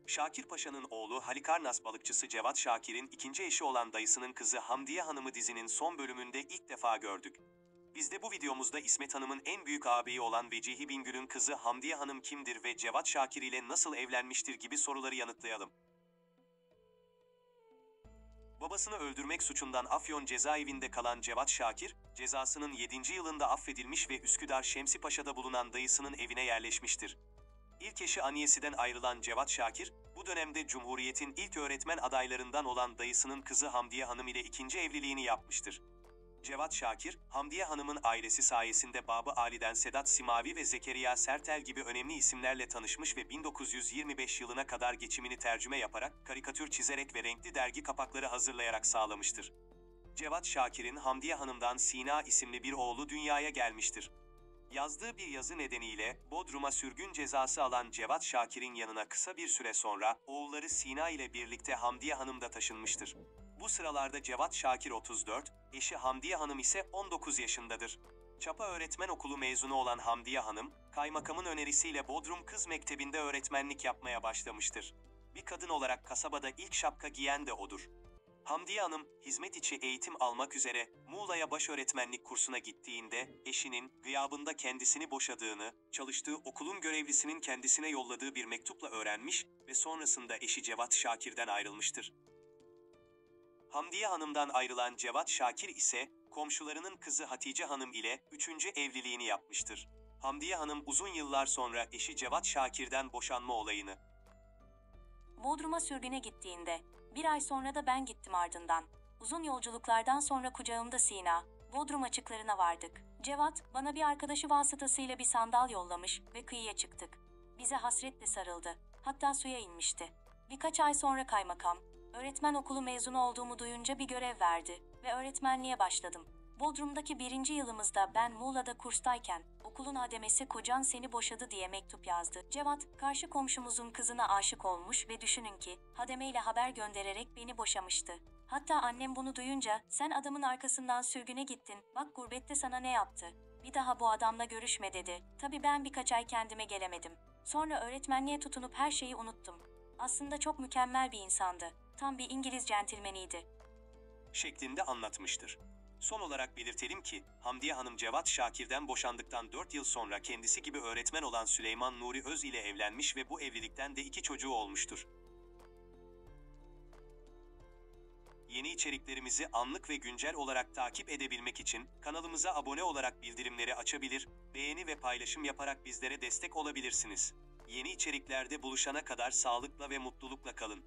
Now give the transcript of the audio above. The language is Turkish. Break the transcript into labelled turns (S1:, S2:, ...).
S1: Şakir Paşa'nın oğlu Halikarnas balıkçısı Cevat Şakir'in ikinci eşi olan dayısının kızı Hamdiye Hanım'ı dizinin son bölümünde ilk defa gördük. Biz de bu videomuzda İsmet Hanım'ın en büyük ağabeyi olan Vecihi Bingöl'ün kızı Hamdiye Hanım kimdir ve Cevat Şakir ile nasıl evlenmiştir gibi soruları yanıtlayalım. Babasını öldürmek suçundan Afyon cezaevinde kalan Cevat Şakir, cezasının 7. yılında affedilmiş ve Üsküdar Şemsi Paşa'da bulunan dayısının evine yerleşmiştir. İlk eşi Aniyesi'den ayrılan Cevat Şakir, bu dönemde Cumhuriyet'in ilk öğretmen adaylarından olan dayısının kızı Hamdiye Hanım ile ikinci evliliğini yapmıştır. Cevat Şakir, Hamdiye Hanım'ın ailesi sayesinde Babı Ali'den Sedat Simavi ve Zekeriya Sertel gibi önemli isimlerle tanışmış ve 1925 yılına kadar geçimini tercüme yaparak, karikatür çizerek ve renkli dergi kapakları hazırlayarak sağlamıştır. Cevat Şakir'in Hamdiye Hanım'dan Sina isimli bir oğlu dünyaya gelmiştir. Yazdığı bir yazı nedeniyle Bodrum'a sürgün cezası alan Cevat Şakir'in yanına kısa bir süre sonra oğulları Sina ile birlikte Hamdiye Hanım da taşınmıştır. Bu sıralarda Cevat Şakir 34, eşi Hamdiye Hanım ise 19 yaşındadır. Çapa Öğretmen Okulu mezunu olan Hamdiye Hanım, kaymakamın önerisiyle Bodrum Kız Mektebi'nde öğretmenlik yapmaya başlamıştır. Bir kadın olarak kasabada ilk şapka giyen de odur. Hamdiye Hanım, hizmet içi eğitim almak üzere Muğla'ya başöğretmenlik kursuna gittiğinde, eşinin gıyabında kendisini boşadığını, çalıştığı okulun görevlisinin kendisine yolladığı bir mektupla öğrenmiş ve sonrasında eşi Cevat Şakir'den ayrılmıştır. Hamdiye Hanım'dan ayrılan Cevat Şakir ise, komşularının kızı Hatice Hanım ile 3. evliliğini yapmıştır. Hamdiye Hanım uzun yıllar sonra eşi Cevat Şakir'den boşanma olayını
S2: Bodrum'a sürgüne gittiğinde, bir ay sonra da ben gittim ardından. Uzun yolculuklardan sonra kucağımda Sina, Bodrum açıklarına vardık. Cevat, bana bir arkadaşı vasıtasıyla bir sandal yollamış ve kıyıya çıktık. Bize hasretle sarıldı. Hatta suya inmişti. Birkaç ay sonra kaymakam, öğretmen okulu mezunu olduğumu duyunca bir görev verdi ve öğretmenliğe başladım. Bodrum'daki 1. yılımızda ben Muğla'da kurstayken, okulun hademesi kocan seni boşadı diye mektup yazdı. Cevat, karşı komşumuzun kızına aşık olmuş ve düşünün ki, hademeyle haber göndererek beni boşamıştı. Hatta annem bunu duyunca, sen adamın arkasından sürgüne gittin, bak gurbette sana ne yaptı. Bir daha bu adamla görüşme dedi. Tabii ben birkaç ay kendime gelemedim. Sonra öğretmenliğe tutunup her şeyi unuttum. Aslında çok mükemmel bir insandı. Tam bir İngiliz centilmeniydi.
S1: Şeklinde anlatmıştır. Son olarak belirtelim ki, Hamdiye Hanım Cevat Şakir'den boşandıktan 4 yıl sonra kendisi gibi öğretmen olan Süleyman Nuri Öz ile evlenmiş ve bu evlilikten de 2 çocuğu olmuştur. Yeni içeriklerimizi anlık ve güncel olarak takip edebilmek için kanalımıza abone olarak bildirimleri açabilir, beğeni ve paylaşım yaparak bizlere destek olabilirsiniz. Yeni içeriklerde buluşana kadar sağlıkla ve mutlulukla kalın.